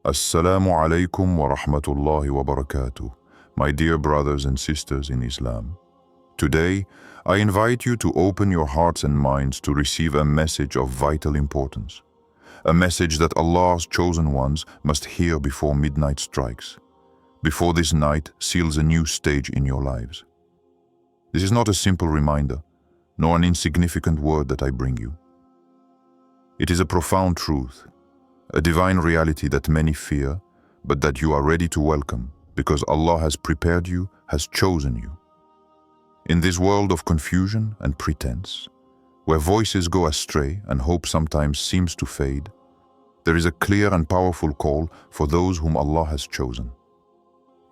Assalamu alaikum wa rahmatullahi wa barakatuh, my dear brothers and sisters in Islam. Today, I invite you to open your hearts and minds to receive a message of vital importance. A message that Allah's chosen ones must hear before midnight strikes, before this night seals a new stage in your lives. This is not a simple reminder, nor an insignificant word that I bring you. It is a profound truth, a divine reality that many fear, but that you are ready to welcome, because Allah has prepared you, has chosen you. In this world of confusion and pretense, where voices go astray and hope sometimes seems to fade, there is a clear and powerful call for those whom Allah has chosen.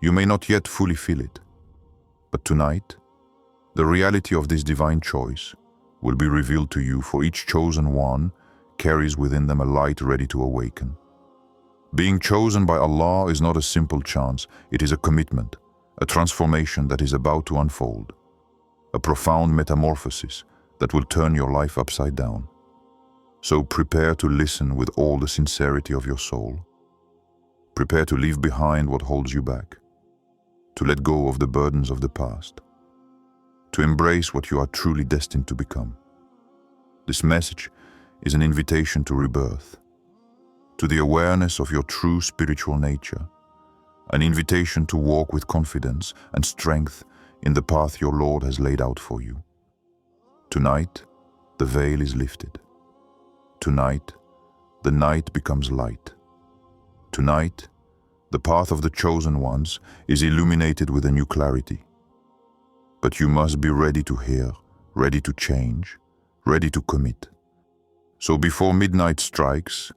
You may not yet fully feel it, but tonight, the reality of this divine choice will be revealed to you, for each chosen one carries within them a light ready to awaken. Being chosen by Allah is not a simple chance, it is a commitment, a transformation that is about to unfold, a profound metamorphosis that will turn your life upside down. So prepare to listen with all the sincerity of your soul. Prepare to leave behind what holds you back, to let go of the burdens of the past, to embrace what you are truly destined to become. This message is an invitation to rebirth, to the awareness of your true spiritual nature, an invitation to walk with confidence and strength in the path your Lord has laid out for you. Tonight, the veil is lifted. Tonight, the night becomes light. Tonight, the path of the chosen ones is illuminated with a new clarity. But you must be ready to hear, ready to change, ready to commit. So before midnight strikes,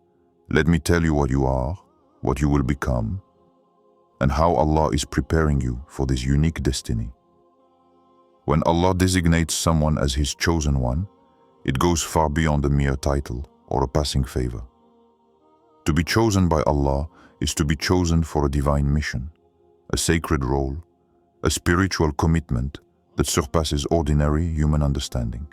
let me tell you what you are, what you will become, and how Allah is preparing you for this unique destiny. When Allah designates someone as His chosen one, it goes far beyond a mere title or a passing favor. To be chosen by Allah is to be chosen for a divine mission, a sacred role, a spiritual commitment that surpasses ordinary human understanding.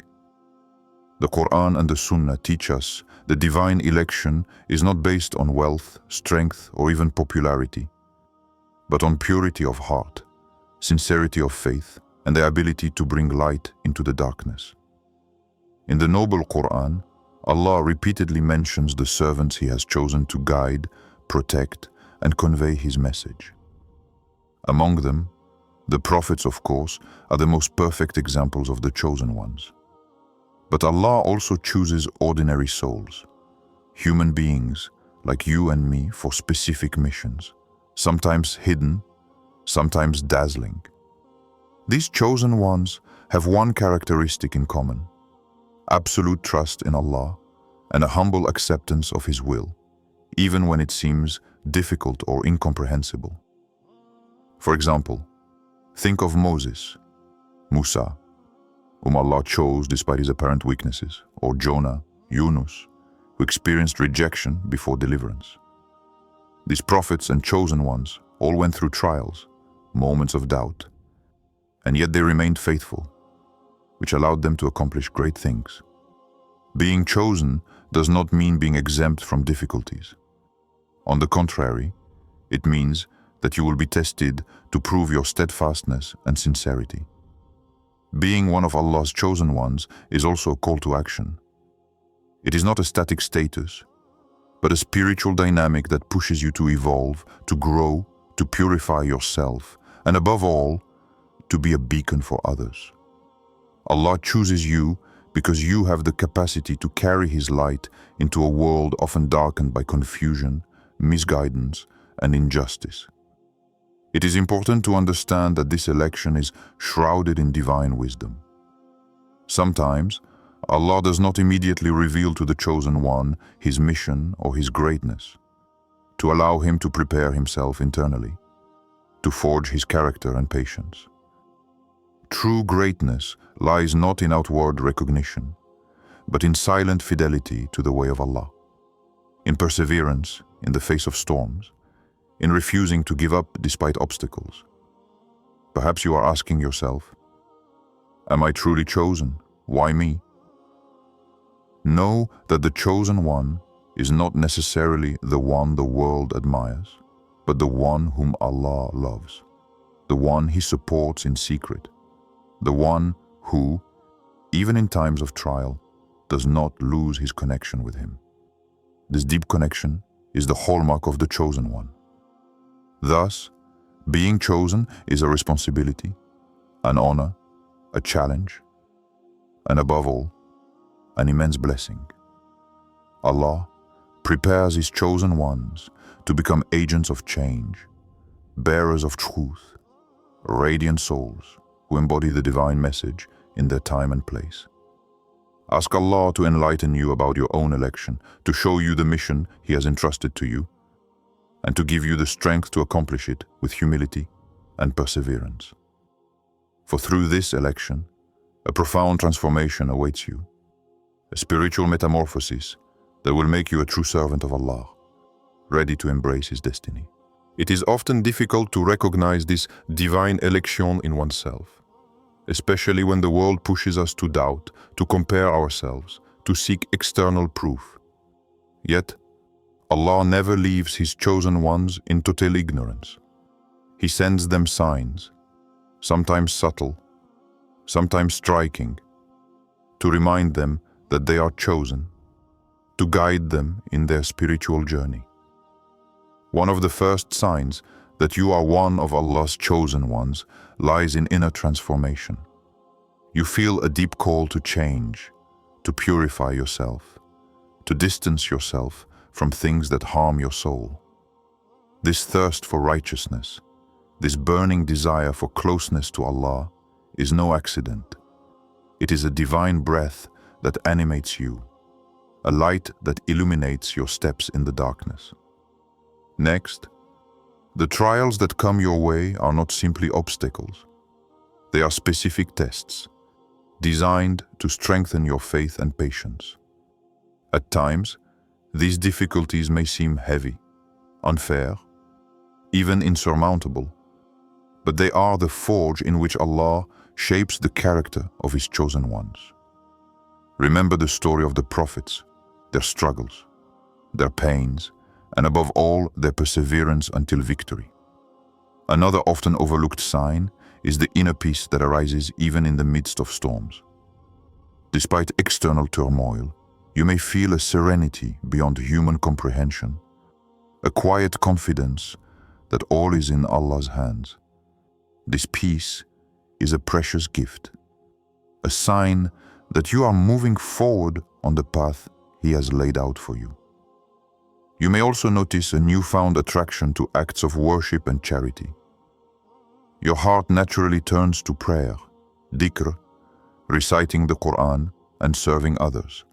The Quran and the Sunnah teach us that divine election is not based on wealth, strength, or even popularity, but on purity of heart, sincerity of faith, and the ability to bring light into the darkness. In the noble Quran, Allah repeatedly mentions the servants He has chosen to guide, protect, and convey His message. Among them, the prophets, of course, are the most perfect examples of the chosen ones. But Allah also chooses ordinary souls, human beings like you and me, for specific missions, sometimes hidden, sometimes dazzling. These chosen ones have one characteristic in common: absolute trust in Allah and a humble acceptance of His will, even when it seems difficult or incomprehensible. For example, think of Moses, Musa, whom Allah chose despite his apparent weaknesses, or Jonah, Yunus, who experienced rejection before deliverance. These prophets and chosen ones all went through trials, moments of doubt, and yet they remained faithful, which allowed them to accomplish great things. Being chosen does not mean being exempt from difficulties. On the contrary, it means that you will be tested to prove your steadfastness and sincerity. Being one of Allah's chosen ones is also a call to action. It is not a static status, but a spiritual dynamic that pushes you to evolve, to grow, to purify yourself, and above all, to be a beacon for others. Allah chooses you because you have the capacity to carry His light into a world often darkened by confusion, misguidance, and injustice. It is important to understand that this election is shrouded in divine wisdom. Sometimes, Allah does not immediately reveal to the chosen one His mission or His greatness, to allow him to prepare himself internally, to forge his character and patience. True greatness lies not in outward recognition, but in silent fidelity to the way of Allah, in perseverance in the face of storms, in refusing to give up despite obstacles. Perhaps you are asking yourself, am I truly chosen? Why me? Know that the chosen one is not necessarily the one the world admires, but the one whom Allah loves, the one He supports in secret, the one who, even in times of trial, does not lose his connection with Him. This deep connection is the hallmark of the chosen one. Thus, being chosen is a responsibility, an honor, a challenge, and above all, an immense blessing. Allah prepares His chosen ones to become agents of change, bearers of truth, radiant souls who embody the divine message in their time and place. Ask Allah to enlighten you about your own election, to show you the mission He has entrusted to you, and to give you the strength to accomplish it with humility and perseverance. For through this election, a profound transformation awaits you, a spiritual metamorphosis that will make you a true servant of Allah, ready to embrace His destiny. It is often difficult to recognize this divine election in oneself, especially when the world pushes us to doubt, to compare ourselves, to seek external proof. Yet, Allah never leaves His chosen ones in total ignorance. He sends them signs, sometimes subtle, sometimes striking, to remind them that they are chosen, to guide them in their spiritual journey. One of the first signs that you are one of Allah's chosen ones lies in inner transformation. You feel a deep call to change, to purify yourself, to distance yourself from things that harm your soul. This thirst for righteousness, this burning desire for closeness to Allah, is no accident. It is a divine breath that animates you, a light that illuminates your steps in the darkness. Next, the trials that come your way are not simply obstacles. They are specific tests, designed to strengthen your faith and patience. At times, these difficulties may seem heavy, unfair, even insurmountable, but they are the forge in which Allah shapes the character of His chosen ones. Remember the story of the prophets, their struggles, their pains, and above all, their perseverance until victory. Another often overlooked sign is the inner peace that arises even in the midst of storms. Despite external turmoil, you may feel a serenity beyond human comprehension, a quiet confidence that all is in Allah's hands. This peace is a precious gift, a sign that you are moving forward on the path He has laid out for you. You may also notice a newfound attraction to acts of worship and charity. Your heart naturally turns to prayer, dhikr, reciting the Quran, and serving others.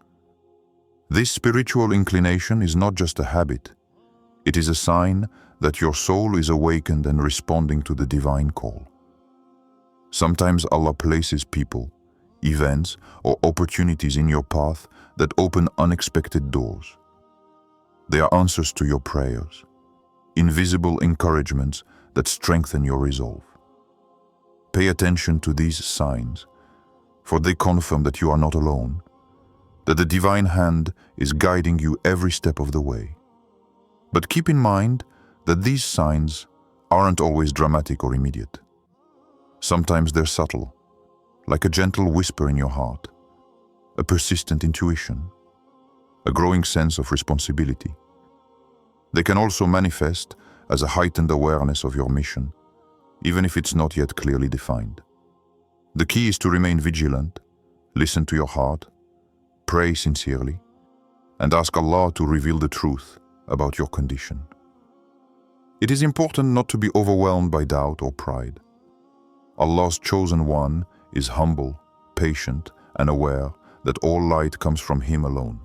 This spiritual inclination is not just a habit, it is a sign that your soul is awakened and responding to the divine call. Sometimes Allah places people, events, or opportunities in your path that open unexpected doors. They are answers to your prayers, invisible encouragements that strengthen your resolve. Pay attention to these signs, for they confirm that you are not alone, that the divine hand is guiding you every step of the way. But keep in mind that these signs aren't always dramatic or immediate. Sometimes they're subtle, like a gentle whisper in your heart, a persistent intuition, a growing sense of responsibility. They can also manifest as a heightened awareness of your mission, even if it's not yet clearly defined. The key is to remain vigilant, listen to your heart, pray sincerely, and ask Allah to reveal the truth about your condition. It is important not to be overwhelmed by doubt or pride. Allah's chosen one is humble, patient, and aware that all light comes from Him alone.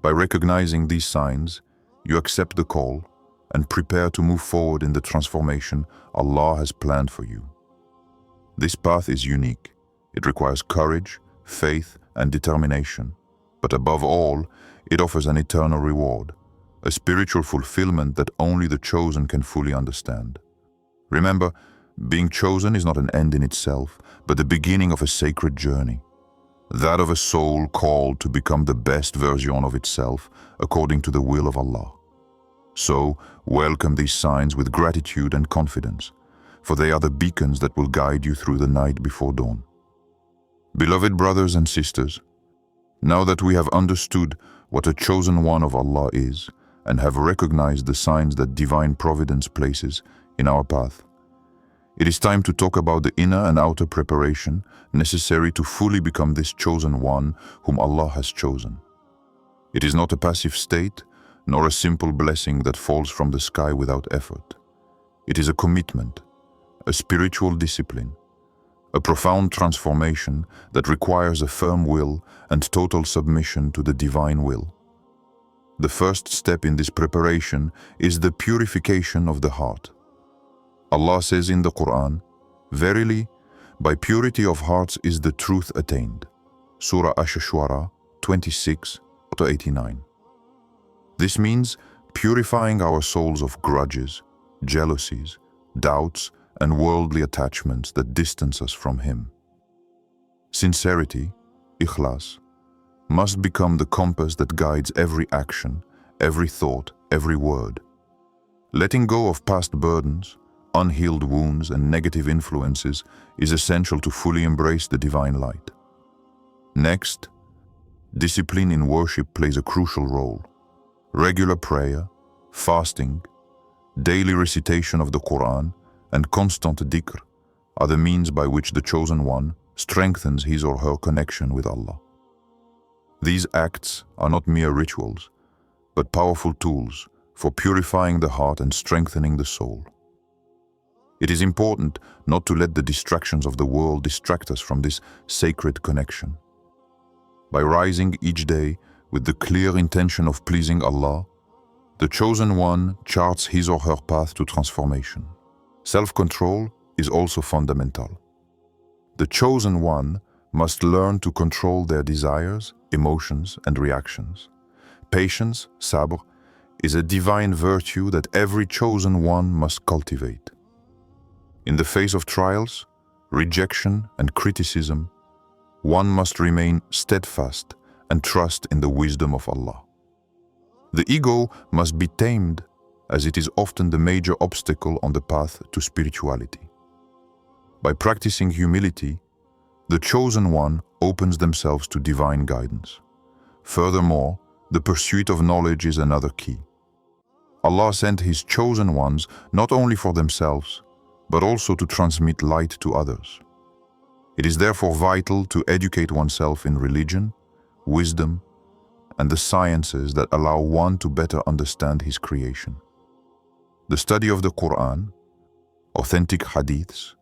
By recognizing these signs, you accept the call and prepare to move forward in the transformation Allah has planned for you. This path is unique. It requires courage, faith, and determination. But above all, it offers an eternal reward, a spiritual fulfillment that only the chosen can fully understand. Remember, being chosen is not an end in itself, but the beginning of a sacred journey. that of a soul called to become the best version of itself according to the will of Allah. So, welcome these signs with gratitude and confidence, for they are the beacons that will guide you through the night before dawn. Beloved brothers and sisters, now that we have understood what a chosen one of Allah is and have recognized the signs that divine providence places in our path, it is time to talk about the inner and outer preparation necessary to fully become this chosen one whom Allah has chosen. It is not a passive state, nor a simple blessing that falls from the sky without effort. It is a commitment, a spiritual discipline, a profound transformation that requires a firm will and total submission to the divine will. The first step in this preparation is the purification of the heart. Allah says in the Quran, "Verily, by purity of hearts is the truth attained." Surah Ash-Shu'ara 26-89. This means purifying our souls of grudges, jealousies, doubts, and worldly attachments that distance us from Him. Sincerity, ikhlas, must become the compass that guides every action, every thought, every word. Letting go of past burdens, unhealed wounds, and negative influences is essential to fully embrace the divine light. Next, discipline in worship plays a crucial role. Regular prayer, fasting, daily recitation of the Quran, and constant dhikr are the means by which the chosen one strengthens his or her connection with Allah. These acts are not mere rituals, but powerful tools for purifying the heart and strengthening the soul. It is important not to let the distractions of the world distract us from this sacred connection. By rising each day with the clear intention of pleasing Allah, the chosen one charts his or her path to transformation. Self-control is also fundamental. The chosen one must learn to control their desires, emotions, and reactions. Patience, sabr, is a divine virtue that every chosen one must cultivate. In the face of trials, rejection, and criticism, one must remain steadfast and trust in the wisdom of Allah. The ego must be tamed, as it is often the major obstacle on the path to spirituality. By practicing humility, the chosen one opens themselves to divine guidance. Furthermore, the pursuit of knowledge is another key. Allah sent His chosen ones not only for themselves, but also to transmit light to others. It is therefore vital to educate oneself in religion, wisdom, and the sciences that allow one to better understand his creation. The study of the Quran, authentic hadiths,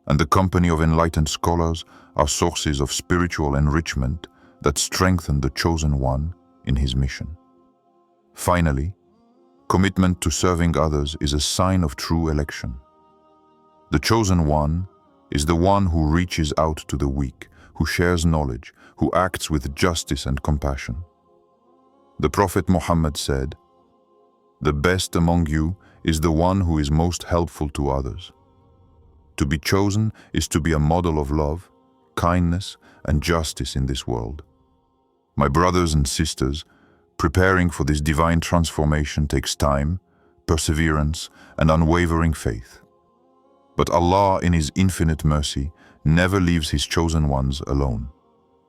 and the company of enlightened scholars are sources of spiritual enrichment that strengthen the chosen one in his mission. Finally, commitment to serving others is a sign of true election. The chosen one is the one who reaches out to the weak, who shares knowledge, who acts with justice and compassion. The Prophet Muhammad said, "The best among you is the one who is most helpful to others." To be chosen is to be a model of love, kindness, and justice in this world. My brothers and sisters, preparing for this divine transformation takes time, perseverance, and unwavering faith. But Allah, in His infinite mercy, never leaves His chosen ones alone.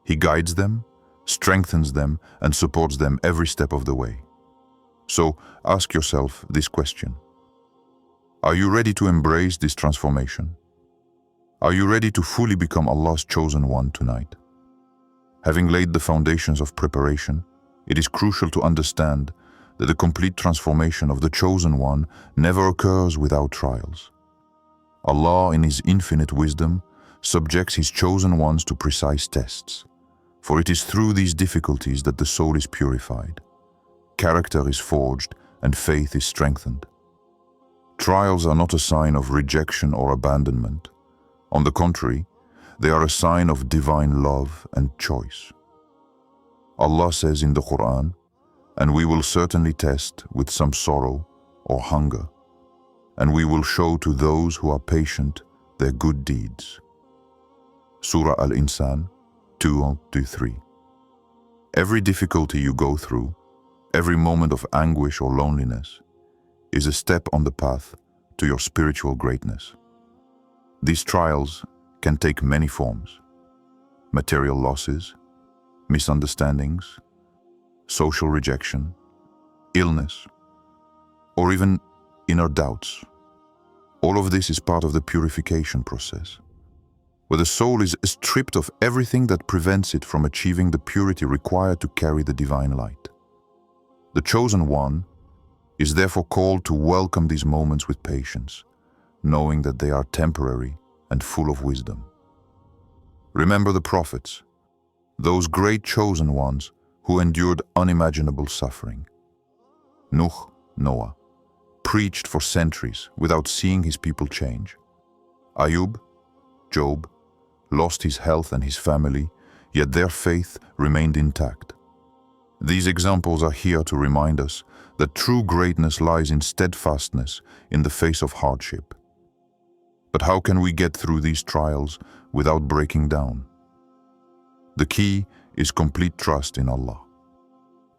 He guides them, strengthens them, and supports them every step of the way. So ask yourself this question: are you ready to embrace this transformation? Are you ready to fully become Allah's chosen one tonight? Having laid the foundations of preparation, it is crucial to understand that the complete transformation of the chosen one never occurs without trials. Allah, in His infinite wisdom, subjects His chosen ones to precise tests, for it is through these difficulties that the soul is purified, character is forged, and faith is strengthened. Trials are not a sign of rejection or abandonment. On the contrary, they are a sign of divine love and choice. Allah says in the Quran, "And we will certainly test with some sorrow or hunger, and we will show to those who are patient their good deeds." Surah Al-Insan 2 to 3. Every difficulty you go through, every moment of anguish or loneliness, is a step on the path to your spiritual greatness. These trials can take many forms: material losses, misunderstandings, social rejection, illness, or even inner doubts. All of this is part of the purification process, where the soul is stripped of everything that prevents it from achieving the purity required to carry the divine light. The chosen one is therefore called to welcome these moments with patience, knowing that they are temporary and full of wisdom. Remember the prophets, those great chosen ones who endured unimaginable suffering. Noah, preached for centuries without seeing his people change. Ayub, Job, lost his health and his family, yet their faith remained intact. These examples are here to remind us that true greatness lies in steadfastness in the face of hardship. But how can we get through these trials without breaking down? The key is complete trust in Allah.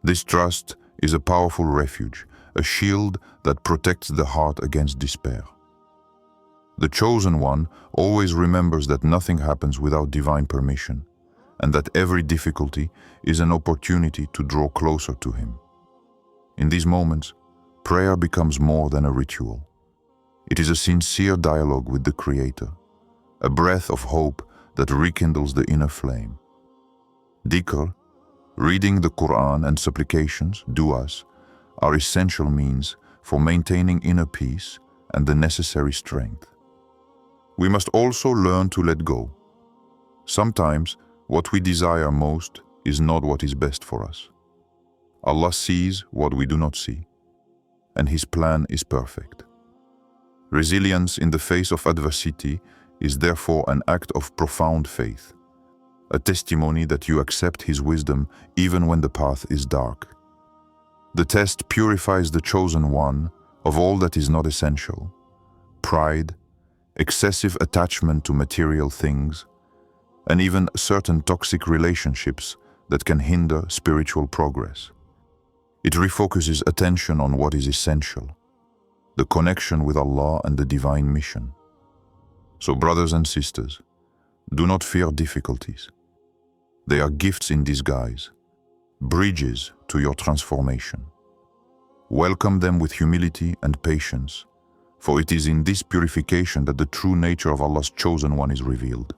This trust is a powerful refuge, a shield that protects the heart against despair. The chosen one always remembers that nothing happens without divine permission, and that every difficulty is an opportunity to draw closer to him. In these moments, prayer becomes more than a ritual. It is a sincere dialogue with the Creator, a breath of hope that rekindles the inner flame. Dhikr, reading the Quran, and supplications, du'as, are essential means for maintaining inner peace and the necessary strength. We must also learn to let go. Sometimes, what we desire most is not what is best for us. Allah sees what we do not see, and His plan is perfect. Resilience in the face of adversity is therefore an act of profound faith, a testimony that you accept His wisdom even when the path is dark. The test purifies the chosen one of all that is not essential: pride, excessive attachment to material things, and even certain toxic relationships that can hinder spiritual progress. It refocuses attention on what is essential: the connection with Allah and the divine mission. So, brothers and sisters, do not fear difficulties. They are gifts in disguise, bridges to your transformation. Welcome them with humility and patience, for it is in this purification that the true nature of Allah's chosen one is revealed.